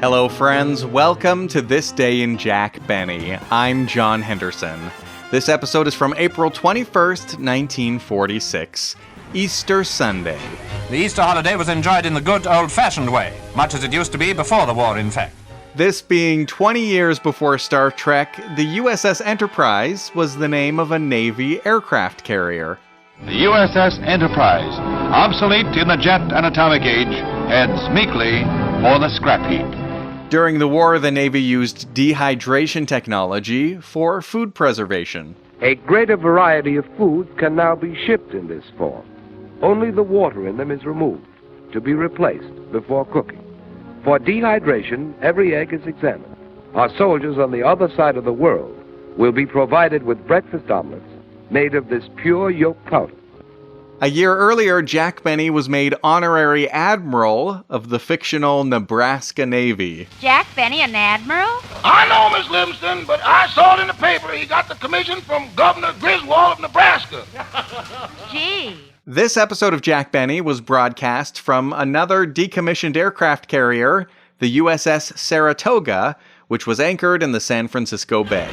Hello, friends. Welcome to This Day in Jack Benny. I'm John Henderson. This episode is from April 21st, 1946, Easter Sunday. The Easter holiday was enjoyed in the good old-fashioned way, much as it used to be before the war, in fact. This being 20 years before Star Trek, the USS Enterprise was the name of a Navy aircraft carrier. The U.S.S. Enterprise, obsolete in the jet and atomic age, heads meekly for the scrap heap. During the war, the Navy used dehydration technology for food preservation. A greater variety of food can now be shipped in this form. Only the water in them is removed to be replaced before cooking. For dehydration, every egg is examined. Our soldiers on the other side of the world will be provided with breakfast omelets made of this pure yolk powder. A year earlier, Jack Benny was made honorary admiral of the fictional Nebraska Navy. Jack Benny, an admiral? I know, Miss Livingston, but I saw it in the paper. He got the commission from Governor Griswold of Nebraska. Gee. This episode of Jack Benny was broadcast from another decommissioned aircraft carrier, the U.S.S. Saratoga, which was anchored in the San Francisco Bay.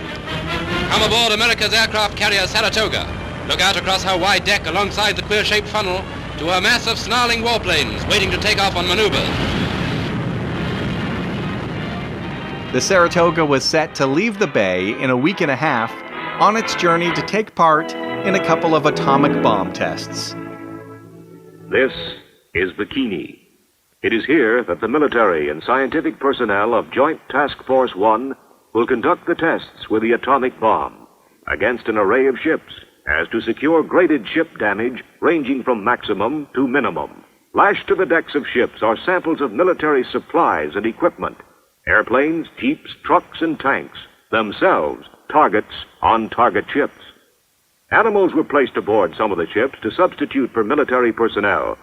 Come aboard America's aircraft carrier Saratoga. Look out across her wide deck alongside the queer-shaped funnel to a mass of snarling warplanes waiting to take off on maneuvers. The Saratoga was set to leave the bay in a week and a half on its journey to take part in a couple of atomic bomb tests. This is Bikini. It is here that the military and scientific personnel of Joint Task Force 1 will conduct the tests with the atomic bomb against an array of ships, as to secure graded ship damage ranging from maximum to minimum. Lashed to the decks of ships are samples of military supplies and equipment, airplanes, jeeps, trucks, and tanks, themselves targets on target ships. Animals were placed aboard some of the ships to substitute for military personnel.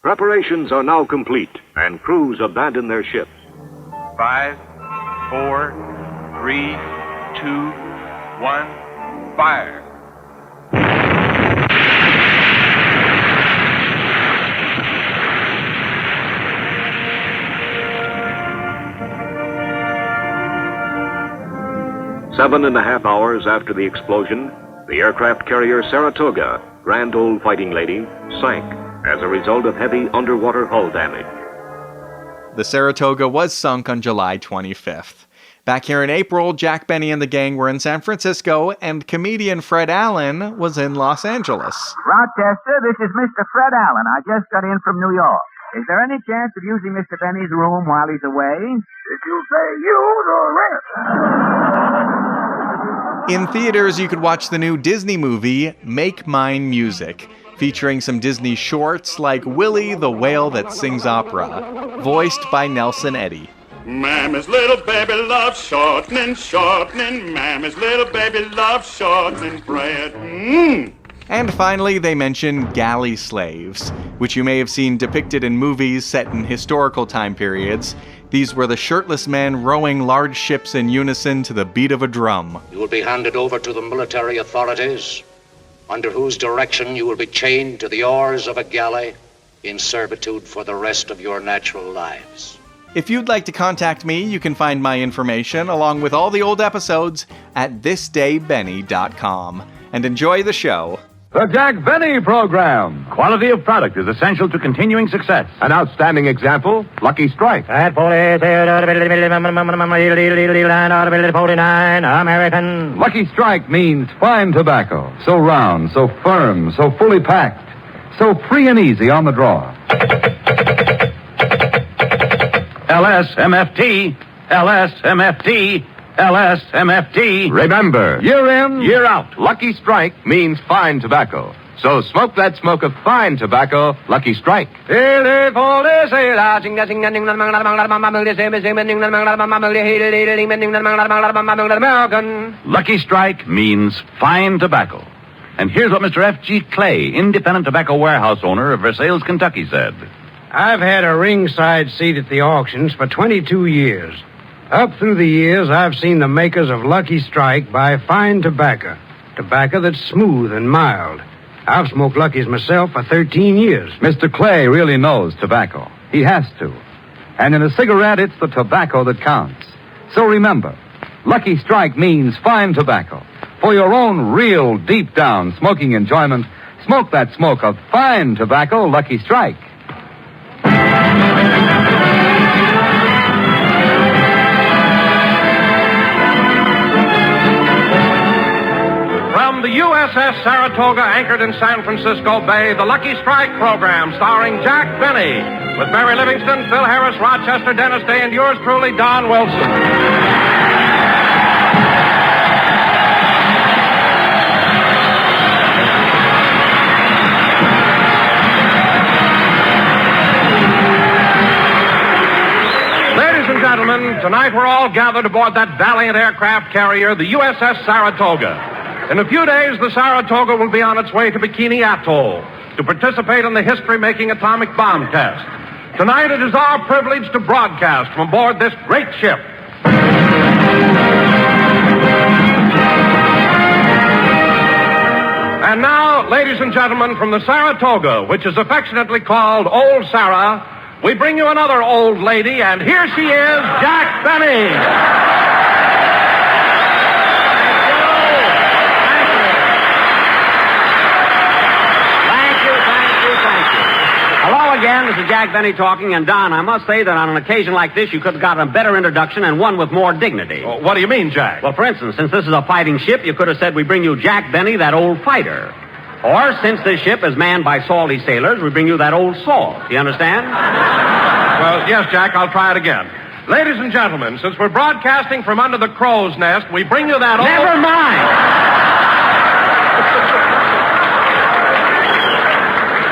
Preparations are now complete, and crews abandon their ships. 5, 4, 3, 2, 1, fire. Seven and a half hours after the explosion, the aircraft carrier Saratoga, grand old fighting lady, sank as a result of heavy underwater hull damage. The Saratoga was sunk on July 25th. Back here in April, Jack Benny and the gang were in San Francisco, and comedian Fred Allen was in Los Angeles. Rochester, this is Mr. Fred Allen. I just got in from New York. Is there any chance of using Mr. Benny's room while he's away? Did you say use or rent? In theaters, you could watch the new Disney movie, Make Mine Music, featuring some Disney shorts like Willie the Whale That Sings Opera, voiced by Nelson Eddy. Mammy's little baby loves shortening. Mammy's little baby loves shortening bread. And finally, they mention galley slaves, which you may have seen depicted in movies set in historical time periods. These were the shirtless men rowing large ships in unison to the beat of a drum. You will be handed over to the military authorities, under whose direction you will be chained to the oars of a galley in servitude for the rest of your natural lives. If you'd like to contact me, you can find my information, along with all the old episodes, at thisdaybenny.com. And enjoy the show. The Jack Benny Program. Quality of product is essential to continuing success. An outstanding example, Lucky Strike. At 49 American. Lucky Strike means fine tobacco. So round, so firm, so fully packed. So free and easy on the draw. LSMFT. LSMFT. LSMFT. Remember, year in, year out, Lucky Strike means fine tobacco. So smoke that smoke of fine tobacco, Lucky Strike. Lucky Strike means fine tobacco. And here's what Mr. F.G. Clay, independent tobacco warehouse owner of Versailles, Kentucky, said. I've had a ringside seat at the auctions for 22 years. Up through the years, I've seen the makers of Lucky Strike buy fine tobacco. Tobacco that's smooth and mild. I've smoked Lucky's myself for 13 years. Mr. Clay really knows tobacco. He has to. And in a cigarette, it's the tobacco that counts. So remember, Lucky Strike means fine tobacco. For your own real deep-down smoking enjoyment, smoke that smoke of fine tobacco, Lucky Strike. From the U.S.S. Saratoga, anchored in San Francisco Bay, the Lucky Strike program, starring Jack Benny, with Mary Livingston, Phil Harris, Rochester, Dennis Day, and yours truly, Don Wilson. Gentlemen, tonight we're all gathered aboard that valiant aircraft carrier, the U.S.S. Saratoga. In a few days, the Saratoga will be on its way to Bikini Atoll to participate in the history-making atomic bomb test. Tonight, it is our privilege to broadcast from aboard this great ship. And now, ladies and gentlemen, from the Saratoga, which is affectionately called Old Sarah, we bring you another old lady, and here she is, Jack Benny. Thank you. Hello again, this is Jack Benny talking, and Don, I must say that on an occasion like this, you could have gotten a better introduction and one with more dignity. Well, what do you mean, Jack? Well, for instance, since this is a fighting ship, you could have said we bring you Jack Benny, that old fighter. Or, since this ship is manned by salty sailors, we bring you that old salt. Do you understand? Well, yes, Jack, I'll try it again. Ladies and gentlemen, since we're broadcasting from under the crow's nest, we bring you that old... Never mind!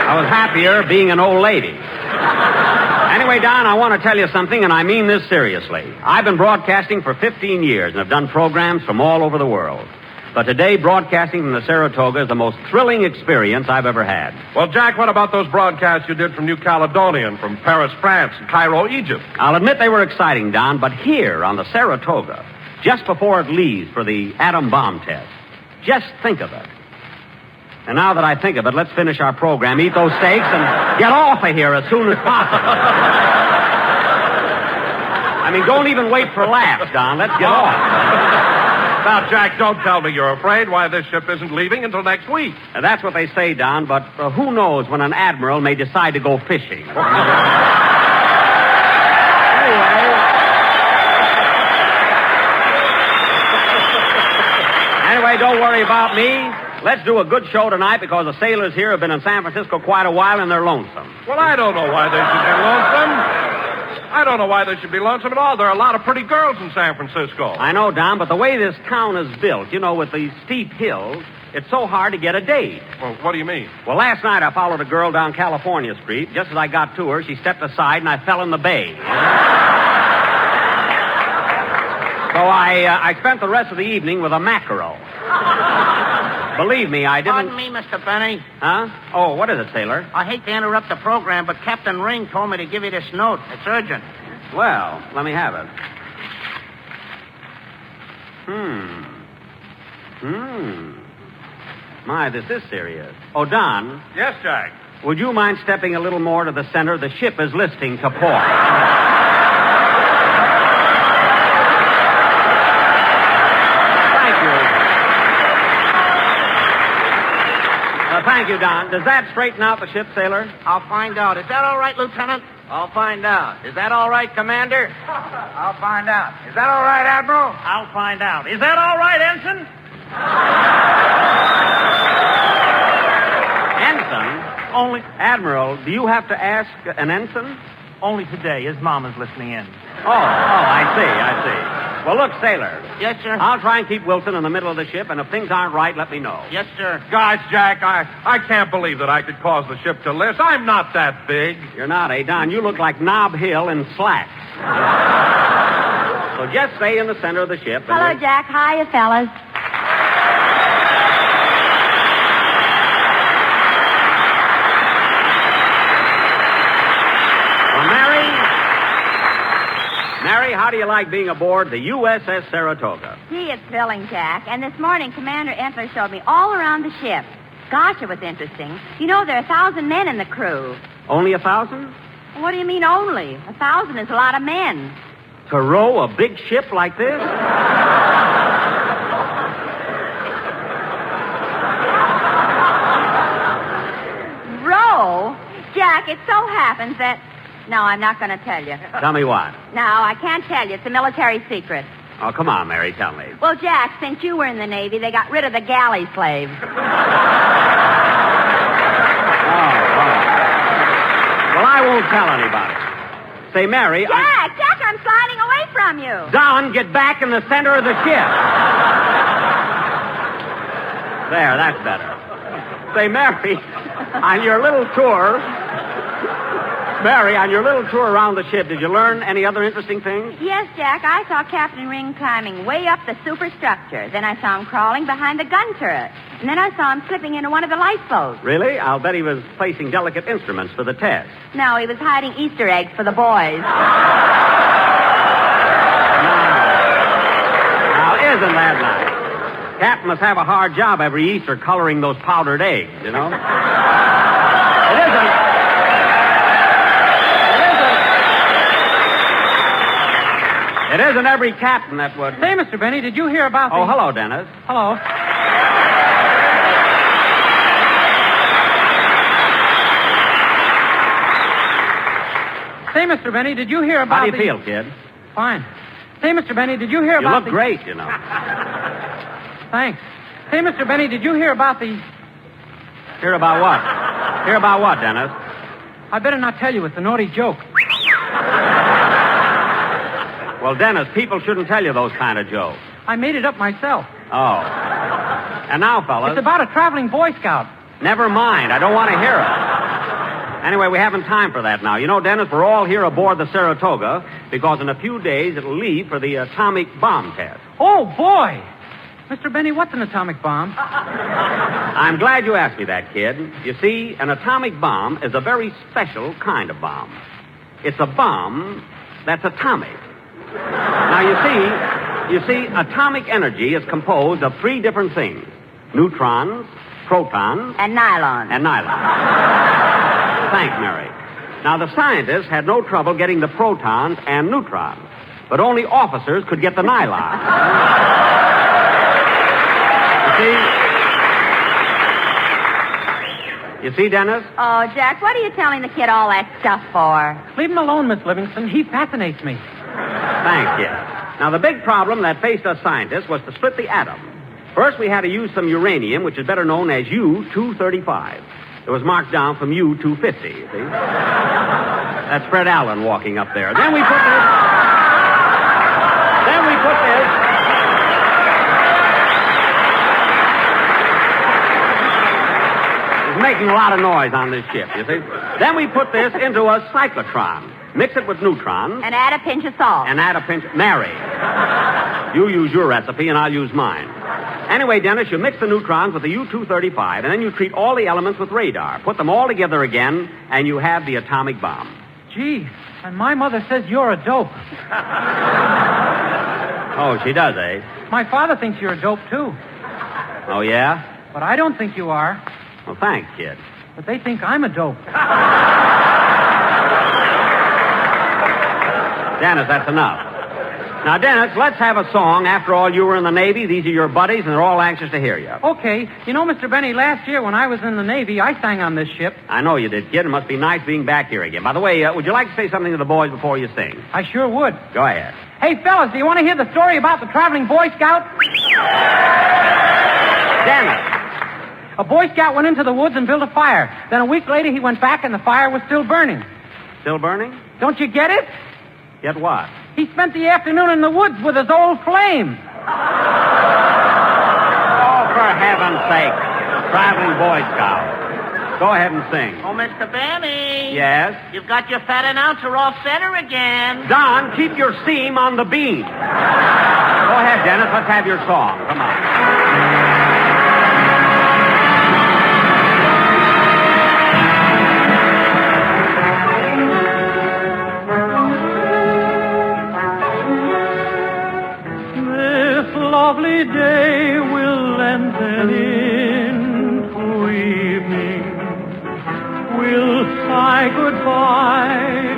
I was happier being an old lady. Anyway, Don, I want to tell you something, and I mean this seriously. I've been broadcasting for 15 years, and I've done programs from all over the world. But today, broadcasting from the Saratoga is the most thrilling experience I've ever had. Well, Jack, what about those broadcasts you did from New Caledonia and from Paris, France, and Cairo, Egypt? I'll admit they were exciting, Don, but here on the Saratoga, just before it leaves for the atom bomb test, just think of it. And now that I think of it, let's finish our program, eat those steaks, and get off of here as soon as possible. I mean, don't even wait for laughs, Don. Let's get off. Now, Jack, don't tell me you're afraid why this ship isn't leaving until next week. That's what they say, Don, but who knows when an admiral may decide to go fishing. Anyway, don't worry about me. Let's do a good show tonight because the sailors here have been in San Francisco quite a while and they're lonesome. Well, I don't know why they should be lonesome. I don't know why they should be lonesome at all. There are a lot of pretty girls in San Francisco. I know, Don, but the way this town is built, you know, with these steep hills, it's so hard to get a date. Well, what do you mean? Well, last night I followed a girl down California Street. Just as I got to her, she stepped aside and I fell in the bay. So I spent the rest of the evening with a mackerel. Believe me, I didn't... Pardon me, Mr. Benny. Huh? Oh, what is it, sailor? I hate to interrupt the program, but Captain Ring told me to give you this note. It's urgent. Well, let me have it. My, this is serious. Oh, Don. Yes, Jack? Would you mind stepping a little more to the center? The ship is listing to port. Thank you, Don. Does that straighten out the ship, sailor? I'll find out. Is that all right, Lieutenant? I'll find out. Is that all right, Commander? I'll find out. Is that all right, Admiral? I'll find out. Is that all right, Ensign? Ensign? Only... Admiral, do you have to ask an ensign? Only today. His mama's listening in. Oh, I see. Well, look, sailor. Yes, sir? I'll try and keep Wilson in the middle of the ship, and if things aren't right, let me know. Yes, sir. Gosh, Jack, I can't believe that I could cause the ship to list. I'm not that big. You're not, eh, Don? You look like Nob Hill in slacks. So just stay in the center of the ship. Hello, Jack. Hiya, fellas. Mary, how do you like being aboard the U.S.S. Saratoga? Gee, it's thrilling, Jack. And this morning, Commander Entler showed me all around the ship. Gosh, it was interesting. You know, there are 1,000 men in the crew. Only 1,000? What do you mean only? 1,000 is a lot of men. To row a big ship like this? Row? Jack, it so happens that... No, I'm not going to tell you. Tell me what? No, I can't tell you. It's a military secret. Oh, come on, Mary, tell me. Well, Jack, since you were in the Navy, they got rid of the galley slaves. Well, I won't tell anybody. Say, Mary... Jack, I'm sliding away from you. Don, get back in the center of the ship. There, that's better. Say, Mary, on your little tour... Mary, on your little tour around the ship, did you learn any other interesting things? Yes, Jack, I saw Captain Ring climbing way up the superstructure. Then I saw him crawling behind the gun turret. And then I saw him slipping into one of the lifeboats. Really? I'll bet he was placing delicate instruments for the test. No, he was hiding Easter eggs for the boys. Now, isn't that nice? Captain must have a hard job every Easter coloring those powdered eggs, you know? It isn't every captain that would... Say, Mr. Benny, did you hear about the... Oh, hello, Dennis. Hello. Say, Mr. Benny, did you hear about How do you feel, kid? Fine. Say, Mr. Benny, did you hear You about look great, you know. Thanks. Say, Mr. Benny, did you hear about the... Hear about what? Hear about what, Dennis? I better not tell you. It's a naughty joke. Well, Dennis, people shouldn't tell you those kind of jokes. I made it up myself. Oh. And now, fellas... It's about a traveling Boy Scout. Never mind. I don't want to hear it. Anyway, we haven't time for that now. You know, Dennis, we're all here aboard the Saratoga because in a few days it'll leave for the atomic bomb test. Oh, boy! Mr. Benny, what's an atomic bomb? I'm glad you asked me that, kid. You see, an atomic bomb is a very special kind of bomb. It's a bomb that's atomic. Now, you see, atomic energy is composed of three different things. Neutrons, protons... And nylon. Thanks, Mary. Now, the scientists had no trouble getting the protons and neutrons, but only officers could get the nylon. You see, Dennis? Oh, Jack, what are you telling the kid all that stuff for? Leave him alone, Miss Livingston. He fascinates me. Thanks, kid. Now, the big problem that faced us scientists was to split the atom. First, we had to use some uranium, which is better known as U-235. It was marked down from U-250, you see? That's Fred Allen walking up there. Then we put this... It's making a lot of noise on this ship, you see? Then we put this into a cyclotron. Mix it with neutrons. And add a pinch of salt. Mary. You use your recipe and I'll use mine. Anyway, Dennis, you mix the neutrons with the U-235, and then you treat all the elements with radar. Put them all together again, and you have the atomic bomb. Gee, and my mother says you're a dope. Oh, she does, eh? My father thinks you're a dope, too. Oh, yeah? But I don't think you are. Well, thanks, kid. But they think I'm a dope. Dennis, that's enough. Now, Dennis, let's have a song. After all, you were in the Navy. These are your buddies, and they're all anxious to hear you. Okay. You know, Mr. Benny, last year when I was in the Navy, I sang on this ship. I know you did, kid. It must be nice being back here again. By the way, would you like to say something to the boys before you sing? I sure would. Go ahead. Hey, fellas, do you want to hear the story about the traveling Boy Scout? Dennis. A Boy Scout went into the woods and built a fire. Then a week later, he went back, and the fire was still burning. Still burning? Don't you get it? Get what? He spent the afternoon in the woods with his old flame. Oh, for heaven's sake. Traveling Boy Scout. Go ahead and sing. Oh, Mr. Benny. Yes? You've got your fat announcer off center again. Don, keep your seam on the beam. Go ahead, Dennis. Let's have your song. Come on. Lovely day will lengthen into evening. We'll sigh goodbye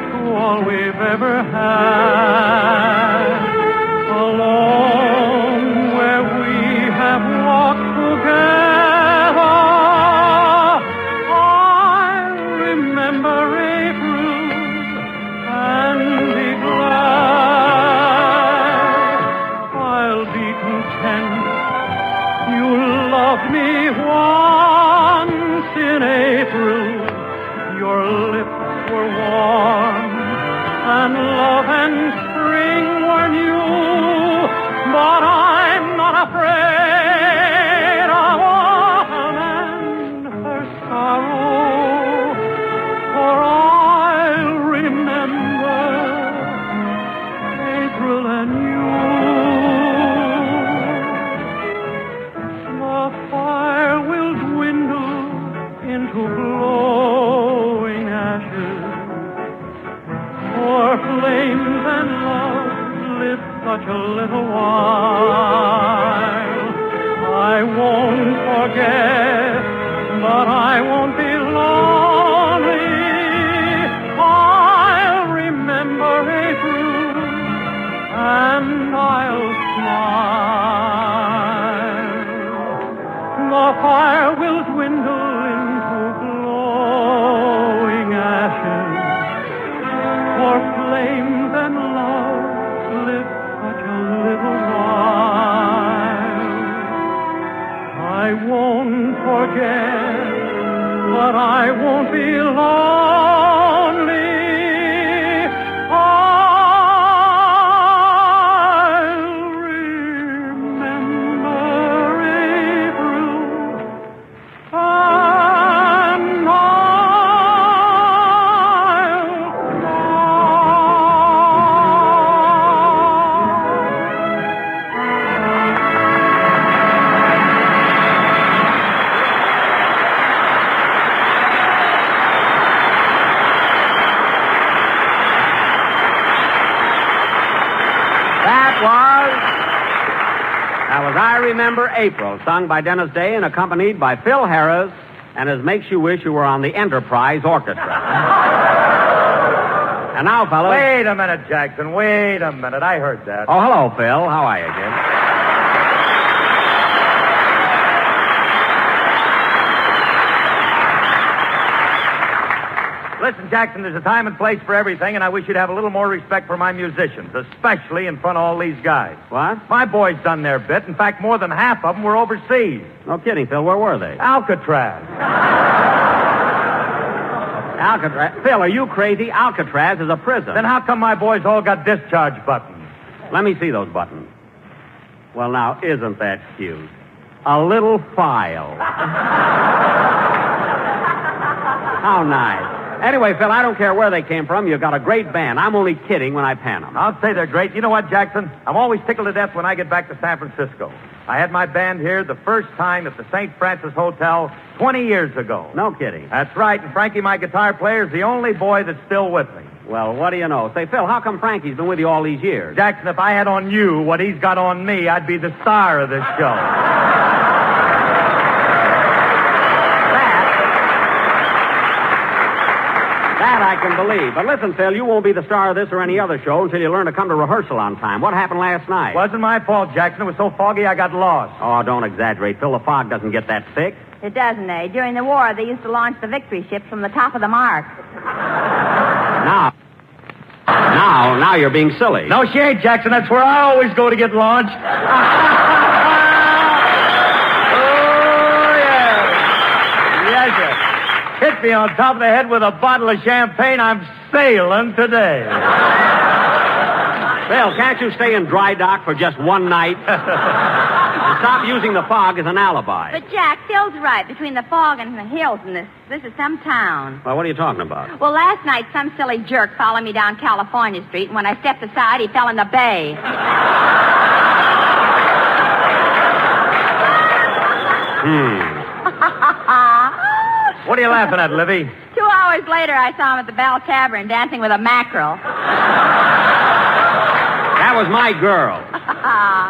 me once in April. Your lips were warm, and love and spring were new. But I'm not afraid of autumn and her sorrow, for I'll remember April and you. The fire will dwindle into glowing ashes, for flames and love lit such a little while. I won't forget, but I won't be lonely. I'll remember April, and I'll smile. The fire will dwindle into glowing ashes, for flames and love lit such a little while. I won't forget, but I won't be lonely. I'll remember April, and That was I Remember April, sung by Dennis Day and accompanied by Phil Harris, and as makes you wish you were on the Enterprise Orchestra. And now, fellas... Wait a minute, Jackson. Wait a minute. I heard that. Oh, hello, Phil. How are you, kid? Listen, Jackson, there's a time and place for everything, and I wish you'd have a little more respect for my musicians, especially in front of all these guys. What? My boys done their bit. In fact, more than half of them were overseas. No kidding, Phil. Where were they? Alcatraz. Alcatraz? Phil, are you crazy? Alcatraz is a prison. Then how come my boys all got discharge buttons? Let me see those buttons. Well, now, isn't that cute? A little file. How nice. Anyway, Phil, I don't care where they came from. You've got a great band. I'm only kidding when I pan them. I'll say they're great. You know what, Jackson? I'm always tickled to death when I get back to San Francisco. I had my band here the first time at the St. Francis Hotel 20 years ago. No kidding. That's right, and Frankie, my guitar player, is the only boy that's still with me. Well, what do you know? Say, Phil, how come Frankie's been with you all these years? Jackson, if I had on you what he's got on me, I'd be the star of this show. That I can believe. But listen, Phil, you won't be the star of this or any other show until you learn to come to rehearsal on time. What happened last night? Wasn't my fault, Jackson. It was so foggy I got lost. Oh, don't exaggerate, Phil. The fog doesn't get that thick. It doesn't, eh? During the war, they used to launch the victory ships from the top of the mark. Now you're being silly. No, she ain't, Jackson. That's where I always go to get launched. Oh, yeah. Yes, sir. Hit me on top of the head with a bottle of champagne. I'm sailing today. Phil, can't you stay in dry dock for just one night? And stop using the fog as an alibi. But, Jack, Phil's right. Between the fog and the hills and this is some town. Well, what are you talking about? Well, last night, some silly jerk followed me down California Street, and when I stepped aside, he fell in the bay. What are you laughing at, Livy? 2 hours later, I saw him at the Bell Tavern dancing with a mackerel. That was my girl.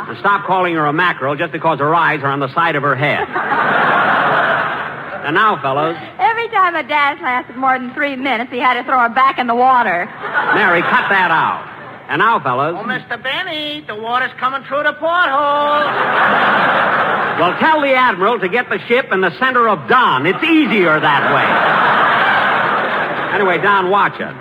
And stop calling her a mackerel just because her eyes are on the side of her head. And now, fellows. Every time a dance lasted more than 3 minutes, he had to throw her back in the water. Mary, cut that out. And now, fellas. Oh, Mr. Benny, the water's coming through the porthole. Well, tell the Admiral to get the ship in the center of Don. It's easier that way. Anyway, Don, watch it.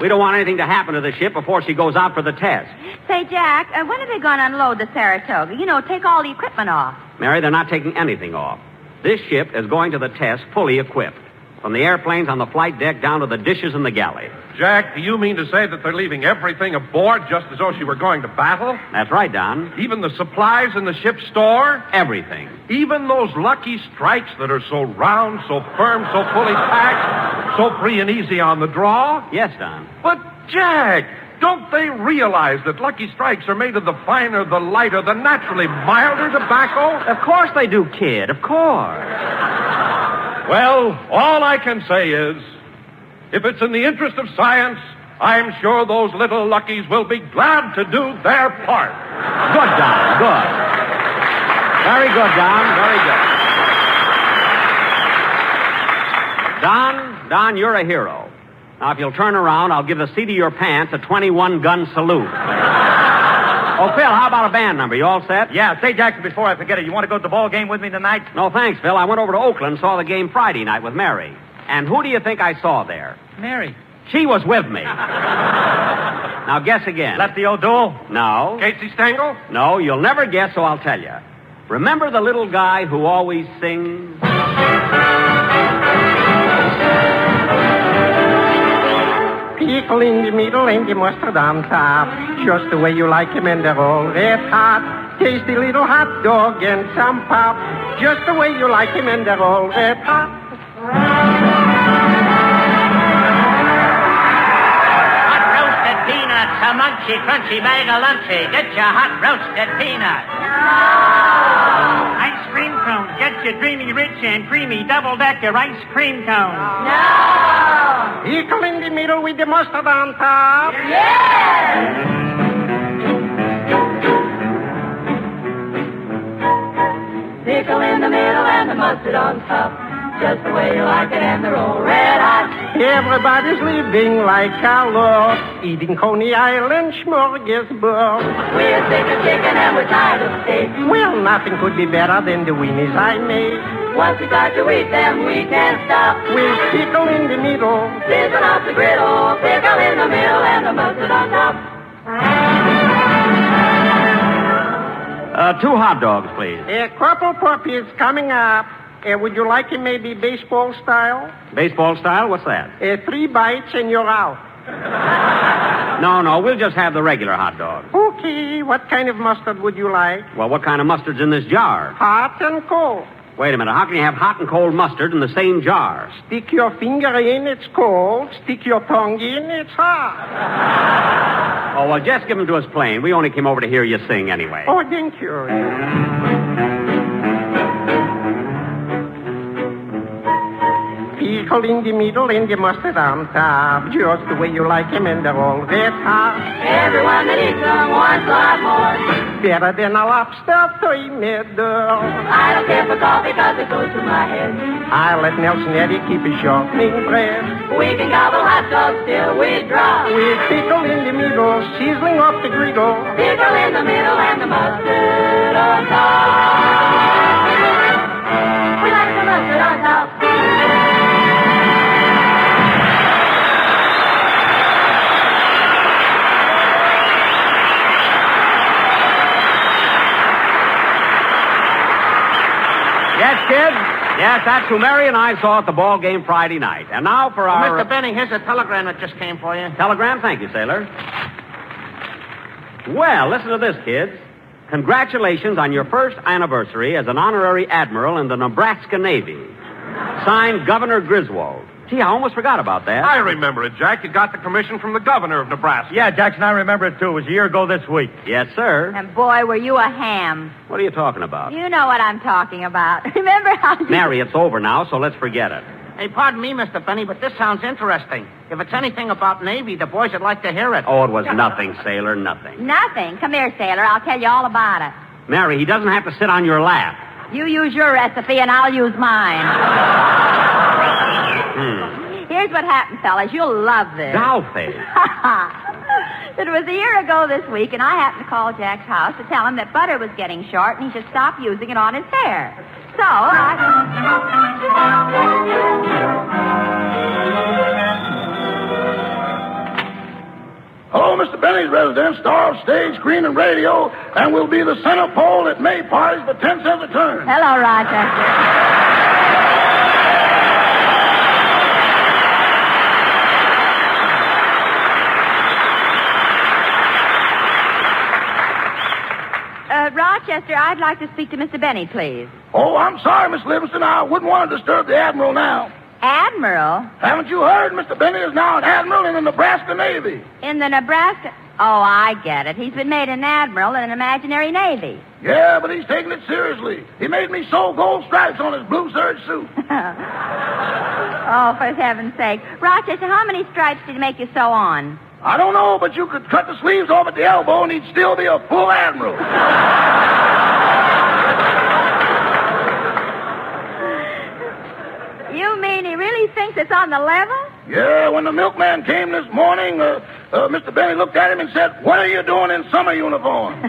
We don't want anything to happen to the ship before she goes out for the test. Say, Jack, when are they going to unload the Saratoga? You know, take all the equipment off. Mary, they're not taking anything off. This ship is going to the test fully equipped. From the airplanes on the flight deck down to the dishes in the galley. Jack, do you mean to say that they're leaving everything aboard just as though she were going to battle? That's right, Don. Even the supplies in the ship's store? Everything. Even those lucky strikes that are so round, so firm, so fully packed, so free and easy on the draw? Yes, Don. But, Jack, don't they realize that Lucky Strikes are made of the finer, the lighter, the naturally milder tobacco? Of course they do, kid. Of course. Well, all I can say is, if it's in the interest of science, I'm sure those little Luckies will be glad to do their part. Good, Don. Good. Very good, Don. Very good. Don, you're a hero. Now, if you'll turn around, I'll give the seat of your pants a 21-gun salute. Oh, Phil, how about a band number? You all set? Yeah, say, Jackson, before I forget it, you want to go to the ball game with me tonight? No, thanks, Phil. I went over to Oakland and saw the game Friday night with Mary. And who do you think I saw there? Mary. She was with me. Now, guess again. Lefty O'Doul? No. Casey Stengel? No, you'll never guess, so I'll tell you. Remember the little guy who always sings? Pickle in the middle and the mustard on top. Just the way you like him, and they're all red hot. Tasty little hot dog and some pop. Just the way you like him, and they're all red hot. Hot roasted peanuts, a munchy, crunchy bag of lunchy. Get your hot roasted peanuts. No! Ice cream cones. Get your dreamy, rich, and creamy double-decker ice cream cones. No! Pickle in the middle with the mustard on top. Yes! Pickle in the middle and the mustard on top. Just the way you like it, and they're all red hot. Everybody's living like a lord, eating Coney Island smorgasbord. We're sick of chicken and we're tired of steak. Well, nothing could be better than the weenies I made. Once we start to eat them, we can't stop. With pickle in the middle, sizzling off the griddle. Pickle in the middle and the mustard on top. 2 hot dogs, please. Corporal Puppy is coming up. Would you like it maybe baseball style? Baseball style? What's that? 3 bites and you're out. No, we'll just have the regular hot dog. Okay, what kind of mustard would you like? Well, what kind of mustard's in this jar? Hot and cold. Wait a minute, how can you have hot and cold mustard in the same jar? Stick your finger in, it's cold. Stick your tongue in, it's hot. Oh, well, just give them to us plain. We only came over to hear you sing anyway. Oh, thank you. Pickle in the middle and the mustard on top. Just the way you like him, and they're all red hot. Everyone that eats them wants a lot more. Better than a lobster 3 middle. I don't care for coffee because it goes through my head. I let Nelson Eddy keep his shortening bread. We can gobble hot dogs till we drop. With pickle in the middle, sizzling off the griddle. Pickle in the middle and the mustard on top. We like the mustard on top. Yes, kids? Yes, that's who Mary and I saw at the ball game Friday night. And now for our... Mr. Benny, here's a telegram that just came for you. Telegram? Thank you, sailor. Well, listen to this, kids. Congratulations on your first anniversary as an honorary admiral in the Nebraska Navy. Signed, Governor Griswold. Gee, I almost forgot about that. I remember it, Jack. You got the commission from the governor of Nebraska. Yeah, Jackson, I remember it, too. It was a year ago this week. Yes, sir. And boy, were you a ham. What are you talking about? You know what I'm talking about. Remember how you... Mary, it's over now, so let's forget it. Hey, pardon me, Mr. Benny, but this sounds interesting. If it's anything about Navy, the boys would like to hear it. Oh, it was nothing, sailor, nothing. Nothing? Come here, sailor. I'll tell you all about it. Mary, he doesn't have to sit on your lap. You use your recipe and I'll use mine. Here's what happened, fellas. You'll love this. Dollface. It was a year ago this week, and I happened to call Jack's house to tell him that butter was getting short and he should stop using it on his hair. So Hello, Mr. Mr. Benny's residence, star of stage, screen, and radio, and will be the center pole at May parties for 10 cents a turn. Hello, Rochester. Rochester, I'd like to speak to Mr. Benny, please. Oh, I'm sorry, Miss Livingston. I wouldn't want to disturb the Admiral now. Admiral? Haven't you heard? Mr. Benny is now an Admiral in the Nebraska Navy. In the Nebraska... Oh, I get it. He's been made an admiral in an imaginary navy. Yeah, but he's taking it seriously. He made me sew gold stripes on his blue serge suit. Oh, for heaven's sake. Rochester, how many stripes did he make you sew on? I don't know, but you could cut the sleeves off at the elbow and he'd still be a full admiral. You mean he really thinks it's on the level? Yeah, when the milkman came this morning, Mr. Benny looked at him and said, "What are you doing in summer uniform?"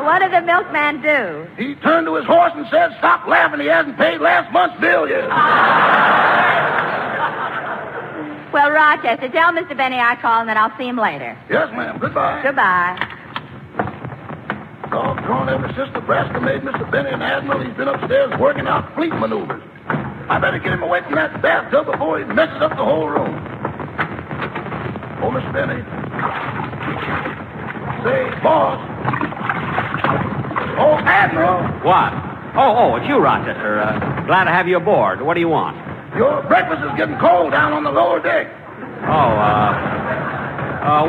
What did the milkman do? He turned to his horse and said, "Stop laughing, he hasn't paid last month's bill yet." Well, Rochester, tell Mr. Benny I called and then I'll see him later. Yes, ma'am. Goodbye. Goodbye. Doggone, ever since Nebraska made Mr. Benny an admiral, he's been upstairs working out fleet maneuvers. I better get him away from that bathtub before he messes up the whole room. Oh, Mr. Benny. Say, boss. Oh, Admiral. What? Oh, it's you, Rochester. Glad to have you aboard. What do you want? Your breakfast is getting cold down on the lower deck.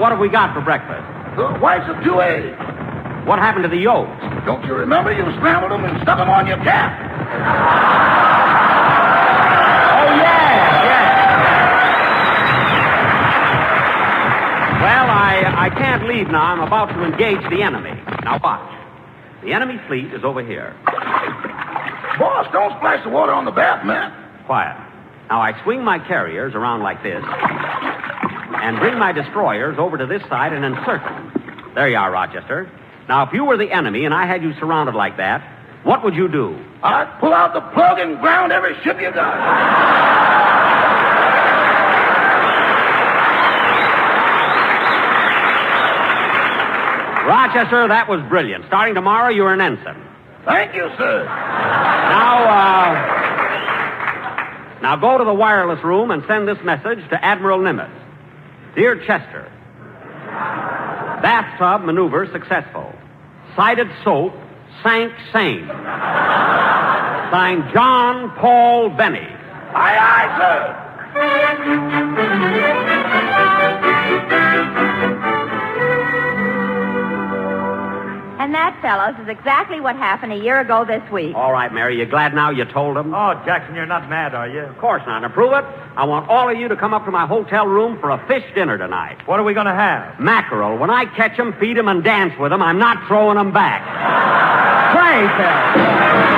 What have we got for breakfast? The whites of 2 eggs. What happened to the yolks? Don't you remember? You scrambled them and stuck them on your cap. Oh, yeah. Well, I can't leave now. I'm about to engage the enemy. Now, watch. The enemy fleet is over here. Boss, don't splash the water on the bath mat. Quiet. Now, I swing my carriers around like this and bring my destroyers over to this side and encircle them. There you are, Rochester. Now, if you were the enemy and I had you surrounded like that, what would you do? I'd pull out the plug and ground every ship you got. Rochester, that was brilliant. Starting tomorrow, you're an ensign. Thank you, sir. Now go to the wireless room and send this message to Admiral Nimitz. Dear Chester, bathtub maneuver successful. Sighted soap, sank sane. Signed John Paul Benny. Aye, aye, sir. And that, fellows, is exactly what happened a year ago this week. All right, Mary, you glad now you told him? Oh, Jackson, you're not mad, are you? Of course not. To prove it, I want all of you to come up to my hotel room for a fish dinner tonight. What are we going to have? Mackerel. When I catch them, feed them, and dance with them, I'm not throwing them back. Pray, Phil.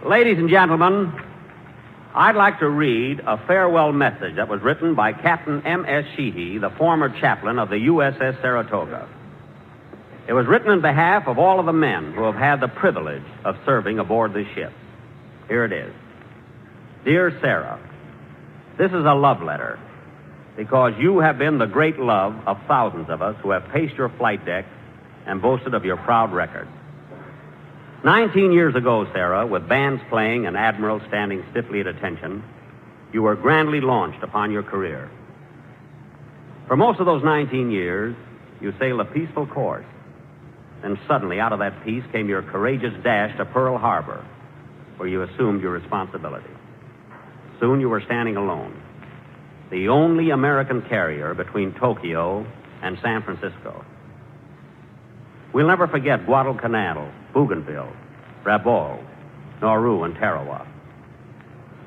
Ladies and gentlemen, I'd like to read a farewell message that was written by Captain M.S. Sheehy, the former chaplain of the U.S.S. Saratoga. It was written in behalf of all of the men who have had the privilege of serving aboard this ship. Here it is. Dear Sarah, this is a love letter because you have been the great love of thousands of us who have paced your flight deck and boasted of your proud record. 19 years ago, Sarah, with bands playing and admirals standing stiffly at attention, you were grandly launched upon your career. For most of those 19 years, you sailed a peaceful course. Then suddenly, out of that peace, came your courageous dash to Pearl Harbor, where you assumed your responsibility. Soon you were standing alone, the only American carrier between Tokyo and San Francisco. We'll never forget Guadalcanal, Bougainville, Rabaul, Nauru, and Tarawa.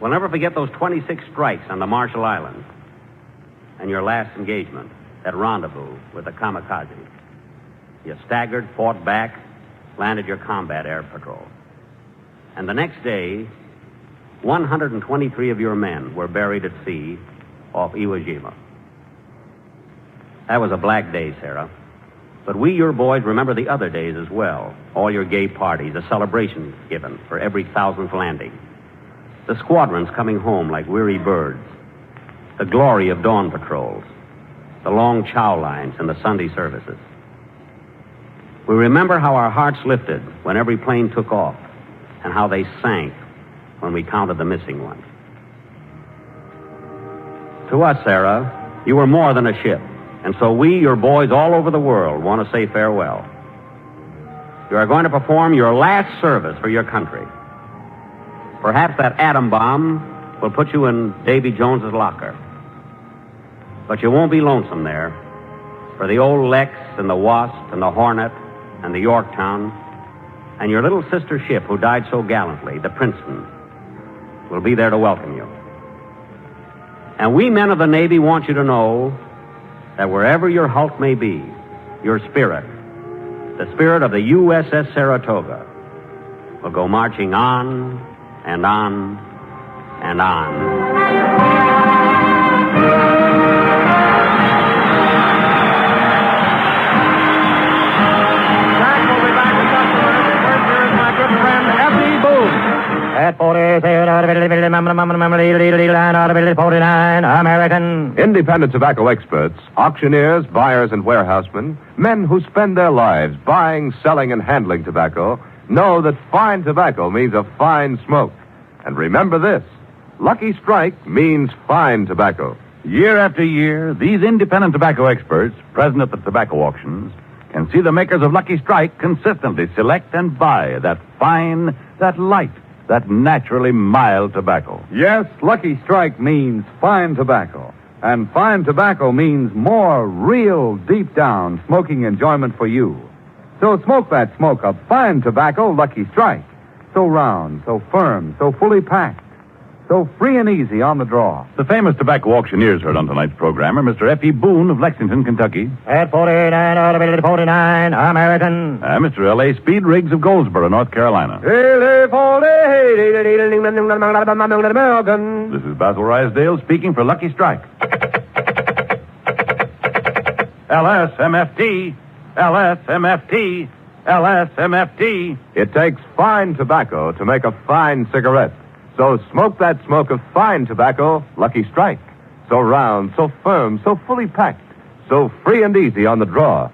We'll never forget those 26 strikes on the Marshall Islands and your last engagement at Rendezvous with the kamikaze. You staggered, fought back, landed your combat air patrol. And the next day, 123 of your men were buried at sea off Iwo Jima. That was a black day, Sarah. But we, your boys, remember the other days as well. All your gay parties, the celebrations given for every 1,000th landing. The squadrons coming home like weary birds. The glory of dawn patrols. The long chow lines and the Sunday services. We remember how our hearts lifted when every plane took off and how they sank when we counted the missing ones. To us, Sarah, you were more than a ship. And so we, your boys all over the world, want to say farewell. You are going to perform your last service for your country. Perhaps that atom bomb will put you in Davy Jones's locker. But you won't be lonesome there. For the old Lex and the Wasp and the Hornet and the Yorktown and your little sister ship who died so gallantly, the Princeton, will be there to welcome you. And we men of the Navy want you to know that wherever your hulk may be, your spirit, the spirit of the U.S.S. Saratoga, will go marching on and on and on. At 49, American. Independent tobacco experts, auctioneers, buyers, and warehousemen, men who spend their lives buying, selling, and handling tobacco, know that fine tobacco means a fine smoke. And remember this, Lucky Strike means fine tobacco. Year after year, these independent tobacco experts, present at the tobacco auctions, can see the makers of Lucky Strike consistently select and buy that fine, that light, that naturally mild tobacco. Yes, Lucky Strike means fine tobacco. And fine tobacco means more real, deep-down smoking enjoyment for you. So smoke that smoke of fine tobacco, Lucky Strike. So round, so firm, so fully packed. So free and easy on the draw. The famous tobacco auctioneers heard on tonight's program are Mr. F.E. Boone of Lexington, Kentucky. At 49, American. Mr. L.A. Speed Riggs of Goldsboro, North Carolina. American. This is Basil Rysdale speaking for Lucky Strike. LSMFT, LSMFT, LSMFT. It takes fine tobacco to make a fine cigarette. So smoke that smoke of fine tobacco, Lucky Strike. So round, so firm, so fully packed, so free and easy on the draw.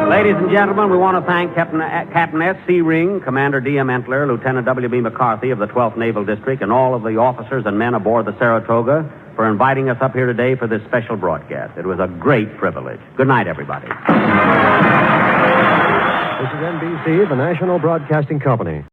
Ladies and gentlemen, we want to thank Captain S.C. Ring, Commander D.M. Entler, Lieutenant W.B. McCarthy of the 12th Naval District, and all of the officers and men aboard the Saratoga for inviting us up here today for this special broadcast. It was a great privilege. Good night, everybody. This is NBC, the National Broadcasting Company.